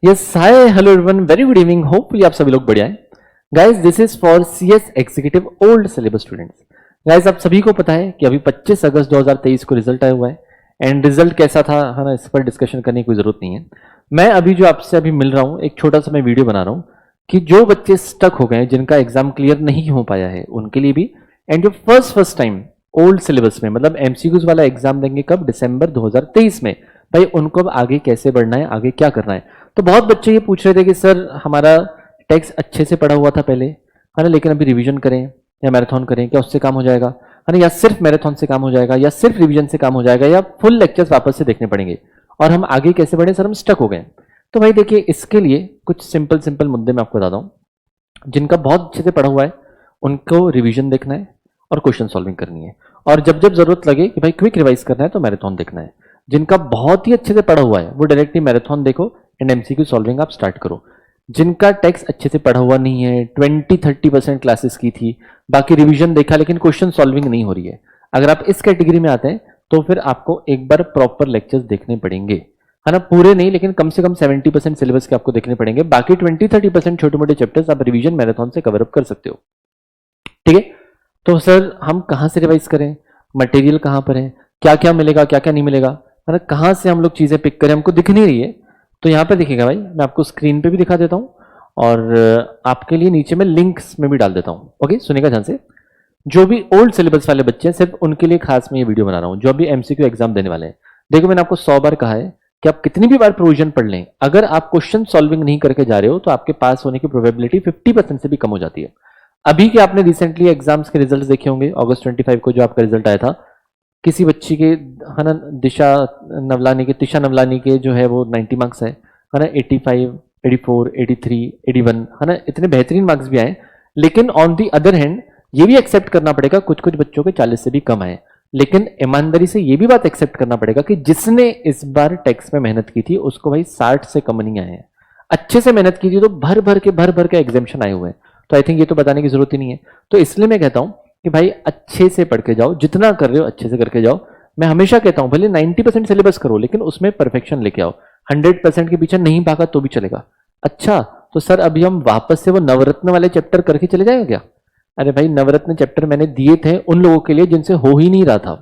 Yes hi hello everyone, very good evening. Hopefully आप सभी लोग बढ़िया हैं। Guys this is for CS executive old syllabus students. Guys आप सभी को पता है कि अभी 25 अगस्त 2023 को रिजल्ट आया हुआ है एंड रिजल्ट कैसा था है ना, इस पर डिस्कशन करने की कोई जरूरत नहीं है। मैं अभी जो आपसे अभी मिल रहा हूँ, एक छोटा सा मैं वीडियो बना रहा हूँ कि जो बच्चे स्टक हो गए हैं, जिनका एग्जाम क्लियर नहीं हो पाया है, उनके लिए भी, एंड जो फर्स्ट टाइम ओल्ड सिलेबस में मतलब एमसीक्यूज वाला एग्जाम देंगे कब, दिसंबर 2023 में, भाई उनको अब आगे कैसे बढ़ना है, आगे क्या करना है। तो बहुत बच्चे ये पूछ रहे थे कि सर हमारा टेक्स्ट अच्छे से पढ़ा हुआ था पहले है ना, लेकिन अभी रिवीजन करें या मैराथन करें, क्या उससे काम हो जाएगा है ना, या सिर्फ मैराथन से काम हो जाएगा, या सिर्फ रिवीजन से काम हो जाएगा, या फुल लेक्चर्स वापस से देखने पड़ेंगे और हम आगे कैसे बढ़े, सर हम स्टक हो गए। तो भाई देखिए, इसके लिए कुछ सिंपल मुद्दे मैं आपको बताता हूँ। जिनका बहुत अच्छे से पढ़ा हुआ है उनको रिवीजन देखना है और क्वेश्चन सॉल्विंग करनी है, और जब जब जरूरत लगे कि भाई क्विक रिवाइज करना है तो मैराथन देखना है। जिनका बहुत ही अच्छे से पढ़ा हुआ है वो डायरेक्टली मैराथन देखो एंड एमसीक्यू सॉल्विंग आप स्टार्ट करो। जिनका टेक्स्ट अच्छे से पढ़ा हुआ नहीं है, 20-30% क्लासेस की थी, बाकी रिवीजन देखा लेकिन क्वेश्चन सॉल्विंग नहीं हो रही है, अगर आप इस कैटेगरी में आते हैं तो फिर आपको एक बार प्रॉपर लेक्चर्स देखने पड़ेंगे है ना, पूरे नहीं लेकिन कम से कम 70% सिलेबस के आपको देखने पड़ेंगे। बाकी 20-30% छोटे मोटे चैप्टर्स आप रिवीजन मैराथन से कवर अप कर सकते हो। ठीक है, तो सर हम कहाँ से रिवाइज करें, मटेरियल कहाँ पर है, क्या क्या मिलेगा क्या क्या नहीं मिलेगा है ना, कहाँ से हम लोग चीजें पिक करें, हमको दिख नहीं रही है। तो यहाँ पर दिखेगा भाई, मैं आपको स्क्रीन पे भी दिखा देता हूँ और आपके लिए नीचे में लिंक्स में भी डाल देता हूँ। ओके, सुनेगा ध्यान से। जो भी ओल्ड सिलेबस वाले बच्चे हैं, सिर्फ उनके लिए खास मैं ये वीडियो बना रहा हूँ, जो अभी एमसीक्यू एग्जाम देने वाले हैं। देखो, मैंने आपको 100 बार कहा है कि आप कितनी भी बार प्रोविजन पढ़ लें, अगर आप क्वेश्चन सॉल्विंग नहीं करके जा रहे हो तो आपके पास होने की प्रोबेबिलिटी 50% से भी कम हो जाती है। अभी के आपने रिसेंटली एग्जाम्स के रिजल्ट देखे होंगे, अगस्त 25 को जो आपका रिजल्ट आया था, किसी बच्ची के है ना, तिशा नवलानी के जो है वो 90 मार्क्स है ना, 85, 84, 83, 81 है ना, इतने बेहतरीन मार्क्स भी आए। लेकिन ऑन दी अदर हैंड ये भी एक्सेप्ट करना पड़ेगा कुछ कुछ बच्चों के 40 से भी कम आए। लेकिन ईमानदारी से ये भी बात एक्सेप्ट करना पड़ेगा कि जिसने इस बार टेक्स्ट में मेहनत की थी उसको भाई 60 से कम नहीं आए हैं। अच्छे से मेहनत की थी तो भर भर के एग्जामेशन आए हुए हैं। तो आई थिंक ये तो बताने की जरूरत ही नहीं है। तो इसलिए मैं कहता हूं कि भाई अच्छे से पढ़ के जाओ, जितना कर रहे हो अच्छे से करके जाओ। मैं हमेशा कहता हूं भले 90% सिलेबस करो लेकिन उसमें परफेक्शन लेके आओ। 100% के पीछे नहीं भागा तो भी चलेगा। अच्छा, तो सर अभी हम वापस से वो नवरत्न वाले चैप्टर करके चले जाएंगे क्या? अरे भाई, नवरत्न चैप्टर मैंने दिए थे उन लोगों के लिए जिनसे हो ही नहीं रहा था।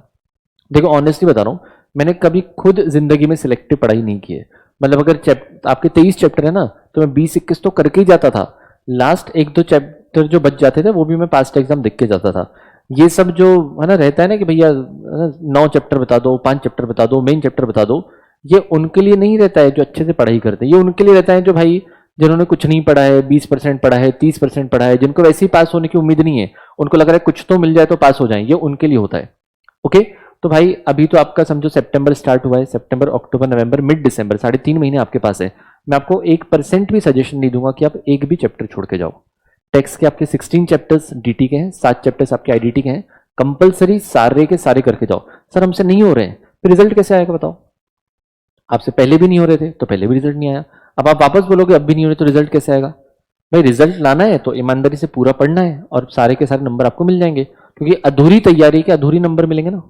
देखो ऑनेस्टली बता रहा हूं, मैंने कभी खुद जिंदगी में सिलेक्टिव पढ़ाई नहीं की है। मतलब अगर आपके 23 चैप्टर है ना, तो मैं 20-21 तो करके ही जाता था। लास्ट 1-2 चैप्टर जो बच जाते थे वो भी मैं पास्ट एग्जाम देख के जाता था। ये सब जो है ना रहता है ना कि भैया 9 चैप्टर बता दो, 5 चैप्टर बता दो, मेन चैप्टर बता दो, ये उनके लिए नहीं रहता है जो अच्छे से पढ़ाई करते हैं। ये उनके लिए रहता है जो भाई जिन्होंने कुछ नहीं पढ़ा है, 20% पढ़ा है, 30% पढ़ा है, जिनको वैसे ही पास होने की उम्मीद नहीं है, उनको लग रहा है कुछ तो मिल जाए तो पास हो जाए, ये उनके लिए होता है। ओके, तो भाई अभी तो आपका समझो सितंबर स्टार्ट हुआ है, सितंबर, अक्टूबर, नवंबर, मिड दिसंबर, 3.5 महीने आपके पास है। मैं आपको 1% भी सजेशन नहीं दूंगा कि आप एक भी चैप्टर छोड़ के जाओ। टेक्स्ट के आपके 16 चैप्टर्स डीटी के हैं, 7 चैप्टर्स आपके आईडीटी के हैं, कंपलसरी सारे के सारे करके जाओ। सर हमसे नहीं हो रहे हैं, फिर रिजल्ट कैसे आएगा बताओ? आपसे पहले भी नहीं हो रहे थे तो पहले भी रिजल्ट नहीं आया, अब आप वापस बोलोगे अब भी नहीं हो रहे तो रिजल्ट कैसे आएगा? भाई रिजल्ट लाना है तो ईमानदारी से पूरा पढ़ना है और सारे के सारे नंबर आपको मिल जाएंगे, क्योंकि अधूरी तैयारी के अधूरी नंबर मिलेंगे ना।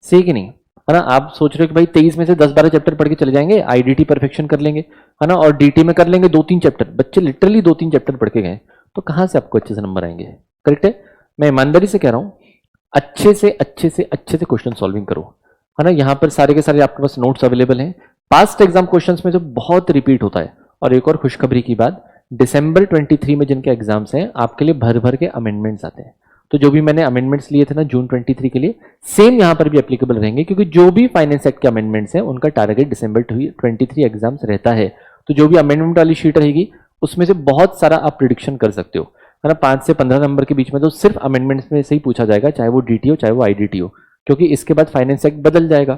सही कि नहीं है ना? आप सोच रहे हो कि भाई 23 में से 10-12 चैप्टर पढ़ के चले जाएंगे, आईडीटी परफेक्शन कर लेंगे है ना, और डीटी में कर लेंगे 2-3 चैप्टर। बच्चे लिटरली 2-3 चैप्टर पढ़ के गए, तो कहां से आपको अच्छे से नंबर आएंगे? करेक्ट है? मैं ईमानदारी से कह रहा हूं, अच्छे से क्वेश्चन सॉल्विंग करो है ना। यहां पर सारे के सारे आपके पास नोट्स अवेलेबल हैं। पास्ट एग्जाम क्वेश्चंस में जो बहुत रिपीट होता है, और एक और खुशखबरी की बात, दिसंबर 23 में जिनके एग्जाम्स हैं आपके लिए भर भर के अमेंडमेंट्स आते हैं। तो जो भी मैंने अमेंडमेंट्स लिए थे ना जून 23 के लिए, सेम यहां पर भी एप्लीकेबल रहेंगे, क्योंकि जो भी फाइनेंस एक्ट के अमेंडमेंट्स हैं उनका टारगेट दिसंबर 23 एग्जाम्स रहता है। तो जो भी अमेंडमेंट वाली शीट रहेगी उसमें से बहुत सारा आप प्रिडिक्शन कर सकते हो है ना। 5 से 15 नंबर के बीच में तो सिर्फ अमेंडमेंट्स में से ही पूछा जाएगा, चाहे वो डीटी हो चाहे वो आईडीटी हो, क्योंकि इसके बाद फाइनेंस एक्ट बदल जाएगा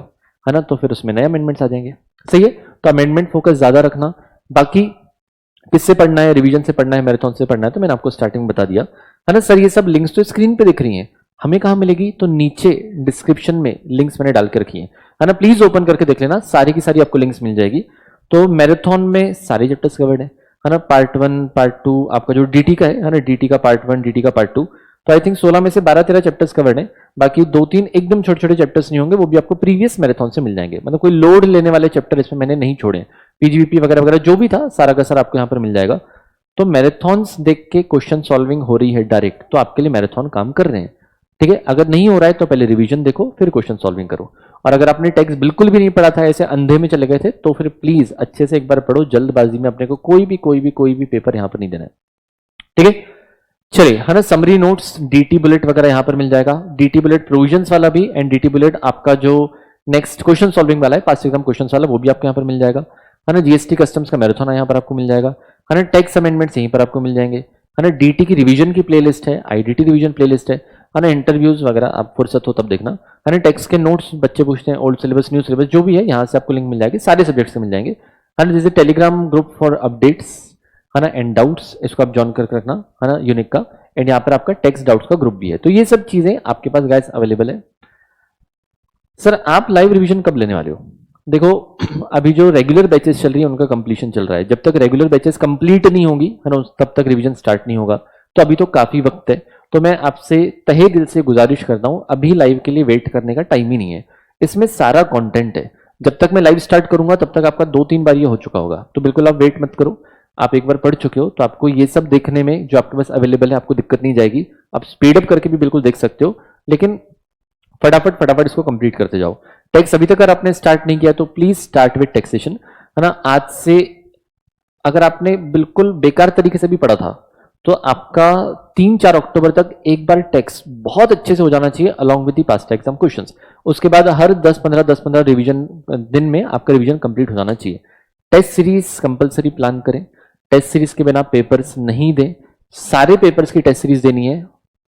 है ना, तो फिर उसमें नए अमेंडमेंट्स आ जाएंगे। सही है? तो अमेंडमेंट फोकस ज्यादा रखना। बाकी किससे पढ़ना है, रिवीजन से पढ़ना है, मैराथन से पढ़ना है, तो मैंने आपको स्टार्टिंग में बता दिया है ना। सर ये सब लिंक्स तो स्क्रीन पे दिख रही हैं, हमें कहां मिलेगी? तो नीचे डिस्क्रिप्शन में लिंक्स मैंने डाल के रखी है ना, प्लीज ओपन करके देख लेना, सारी की सारी आपको लिंक्स मिल जाएगी। तो मैराथन में सारे चैप्टर्स कवर्ड है ना, पार्ट 1 पार्ट 2 आपका जो डीटी का है ना, डीटी का पार्ट 1 डीटी का पार्ट 2, तो आई थिंक 16 में से 12-13 चैप्टर्स कवर्ड है। बाकी 2-3 एकदम छोटे छोटे चैप्टर्स नहीं होंगे, वो भी आपको प्रीवियस मैराथन से मिल जाएंगे। मतलब कोई लोड लेने वाले चैप्टर इसमें मैंने नहीं छोड़े, पीजीवीपी वगैरह वगैरह जो भी था सारा का सारा आपको यहाँ पर मिल जाएगा। तो मैराथन्स देख के क्वेश्चन सॉल्विंग हो रही है डायरेक्ट, तो आपके लिए मैराथन काम कर रहे हैं, ठीक है। अगर नहीं हो रहा है तो पहले रिवीजन देखो, फिर क्वेश्चन सॉल्विंग करो। और अगर आपने टेक्स्ट बिल्कुल भी नहीं पढ़ा था, ऐसे अंधे में चले गए थे, तो फिर प्लीज अच्छे से एक बार पढ़ो। जल्दबाजी में अपने को कोई भी पेपर यहाँ पर नहीं देना है, ठीक है। चलिए, है ना, समरी नोट्स, डीटी बुलेट वगैरह यहाँ पर मिल जाएगा। डीटी बुलेट प्रोविजंस वाला भी एंड डीटी बुलेट आपका जो नेक्स्ट क्वेश्चन सॉल्विंग वाला है, पास एग्जाम क्वेश्चन वाला, वो भी आपको यहाँ पर मिल जाएगा, है ना। जीएसटी कस्टम्स का मैराथन यहाँ पर आपको मिल जाएगा, है ना। टैक्स अमेंडमेंट्स यहीं पर आपको मिल जाएंगे, है ना। डीटी की रिवीजन की प्लेलिस्ट है, आईडीटी रिवीजन प्लेलिस्ट है ना। इंटरव्यूज वगैरह आप फुर्सत हो तब देखना, है ना। टैक्स के नोट्स बच्चे पूछते हैं, ओल्ड सिलेबस न्यू सिलेबस जो भी है, यहाँ से आपको लिंक मिल जाएगी, सारे सब्जेक्ट से मिल जाएंगे, है ना। जैसे टेलीग्राम ग्रुप फॉर अपडेट्स, है ना, एंड डाउट्स, इसको आप ज्वाइन करके रखना, है ना, यूनिक का। एंड यहाँ पर आपका टेक्स्ट डाउट्स का ग्रुप भी है। तो ये सब चीजें आपके पास गाइस अवेलेबल है। सर आप लाइव रिवीजन कब लेने वाले हो? देखो, अभी जो रेगुलर बैचेस चल रही है उनका कंप्लीशन चल रहा है। जब तक रेगुलर बैचेस कंप्लीट नहीं होंगी, है ना, तब तक रिवीजन स्टार्ट नहीं होगा। तो अभी तो काफी वक्त है। तो मैं आपसे तहे दिल से गुजारिश करता हूं, अभी लाइव के लिए वेट करने का टाइम ही नहीं है। इसमें सारा कंटेंट है। जब तक मैं लाइव स्टार्ट करूंगा तब तक आपका 2-3 बार ये हो चुका होगा। तो बिल्कुल आप वेट मत करो। आप एक बार पढ़ चुके हो तो आपको ये सब देखने में जो आपके पास अवेलेबल है आपको दिक्कत नहीं जाएगी। आप स्पीड अप करके भी बिल्कुल देख सकते हो, लेकिन फटाफट इसको कंप्लीट करते जाओ। टैक्स अभी तक अगर आपने स्टार्ट नहीं किया तो प्लीज स्टार्ट विद टैक्सेशन, है ना। आज से अगर आपने बिल्कुल बेकार तरीके से भी पढ़ा था तो आपका 3-4 अक्टूबर तक एक बार टैक्स बहुत अच्छे से हो जाना चाहिए along with the past exam questions. उसके बाद हर 10-15 रिवीजन दिन में आपका रिवीजन कंप्लीट हो जाना चाहिए। टेस्ट सीरीज कंपलसरी प्लान करें। टेस्ट सीरीज के बिना पेपर्स नहीं दें। सारे पेपर्स की टेस्ट सीरीज देनी है।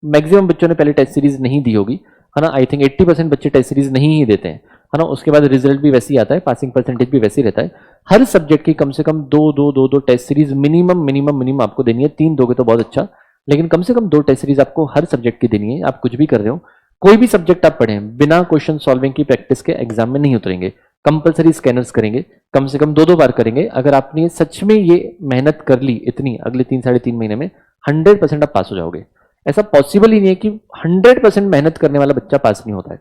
मैक्सिमम बच्चों ने पहले टेस्ट सीरीज नहीं दी होगी, है ना। आई थिंक 80% बच्चे टेस्ट सीरीज नहीं ही देते हैं, है ना। उसके बाद रिजल्ट भी वैसे ही आता है, पासिंग परसेंटेज भी वैसे ही रहता है। हर सब्जेक्ट की कम से कम दो टेस्ट सीरीज मिनिमम आपको देनी है। 3 दोगे तो बहुत अच्छा, लेकिन कम से कम 2 टेस्ट सीरीज आपको हर सब्जेक्ट की देनी है। आप कुछ भी कर रहे हो, कोई भी सब्जेक्ट आप पढ़ें, बिना क्वेश्चन सॉल्विंग की प्रैक्टिस के एग्जाम में नहीं उतरेंगे। कंपलसरी स्कैनर्स करेंगे, कम से कम 2-2 बार करेंगे। अगर आपने सच में ये मेहनत कर ली इतनी, अगले 3-3.5 महीने में 100% आप पास हो जाओगे। ऐसा पॉसिबल ही नहीं है कि 100% मेहनत करने वाला बच्चा पास नहीं होता है,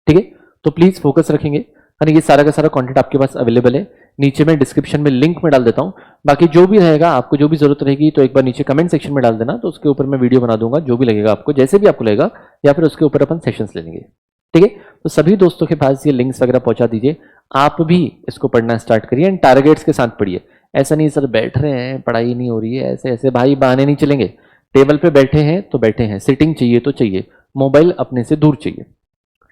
ठीक है। तो प्लीज फोकस रखेंगे, है ना। ये सारा का सारा कंटेंट आपके पास अवेलेबल है। नीचे में डिस्क्रिप्शन में लिंक में डाल देता हूं। बाकी जो भी रहेगा, आपको जो भी जरूरत रहेगी तो एक बार नीचे कमेंट सेक्शन में डाल देना, तो उसके ऊपर मैं वीडियो बना दूंगा, जो भी लगेगा आपको, जैसे भी आपको लगेगा, या फिर उसके ऊपर अपन सेशंस ले लेंगे, ठीक है। तो सभी दोस्तों के पास ये लिंक्स वगैरह पहुंचा दीजिए। आप भी इसको पढ़ना स्टार्ट करिए एंड टारगेट्स के साथ पढ़िए। ऐसा नहीं सर बैठ रहे हैं पढ़ाई नहीं हो रही है, ऐसे ऐसे भाई बहाने नहीं चलेंगे। टेबल पे बैठे हैं तो बैठे हैं, सिटिंग चाहिए तो चाहिए, मोबाइल अपने से दूर चाहिए,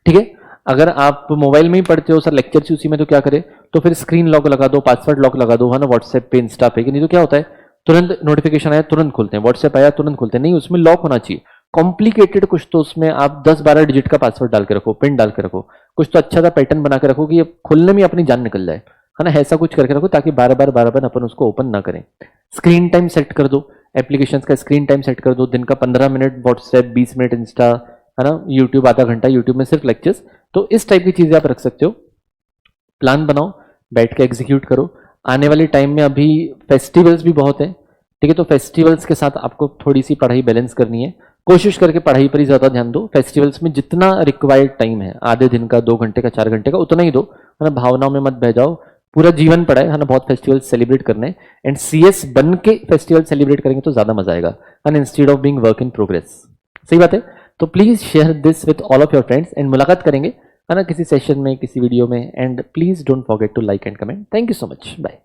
ठीक है। अगर आप मोबाइल में ही पढ़ते हो सर लेक्चर से उसी में, तो क्या करें, तो फिर स्क्रीन लॉक लगा दो, पासवर्ड लॉक लगा दो, है ना। व्हाट्सएप पे, इंस्टा पे, नहीं तो क्या होता है, तुरंत नोटिफिकेशन आया तुरंत खोलते हैं, व्हाट्सएप आया तुरंत खोलते हैं। नहीं, उसमें लॉक होना चाहिए। कॉम्प्लिकेटेड कुछ तो उसमें आप 10-12 डिजिट का पासवर्ड डाल के रखो, पिन डाल के रखो, कुछ तो अच्छा सा पैटर्न बना के रखो कि ये खुलने में अपनी जान निकल जाए, है ना। ऐसा कुछ करके रखो ताकि बार बार अपन उसको ओपन ना करें। स्क्रीन टाइम सेट कर दो, एप्लीकेशंस का स्क्रीन टाइम सेट कर दो। दिन का 15 मिनट व्हाट्सएप, 20 मिनट इंस्टा, है ना। यूट्यूब आधा घंटा, यूट्यूब में सिर्फ लेक्चर्स। तो इस टाइप की चीजें आप रख सकते हो। प्लान बनाओ, बैठ के एग्जीक्यूट करो। आने वाले टाइम में अभी फेस्टिवल्स भी बहुत है, ठीक है। तो फेस्टिवल्स के साथ आपको थोड़ी सी पढ़ाई बैलेंस करनी है। कोशिश करके पढ़ाई पर ही ज्यादा ध्यान दो। फेस्टिवल्स में जितना रिक्वायर्ड टाइम है, आधे दिन का, 2 घंटे का, 4 घंटे का, उतना ही दो, है ना। भावनाओं में मत बह जाओ। पूरा जीवन पड़ा है ना, बहुत फेस्टिवल सेलिब्रेट करने। एंड सीएस बन के फेस्टिवल सेलिब्रेट करेंगे तो ज्यादा मजा आएगा, and instead of being work in progress. सही बात है। तो please share this with all of your friends and मुलाकात करेंगे, है ना, किसी सेशन में, किसी वीडियो में। And please don't forget to like and comment. Thank you so much, bye.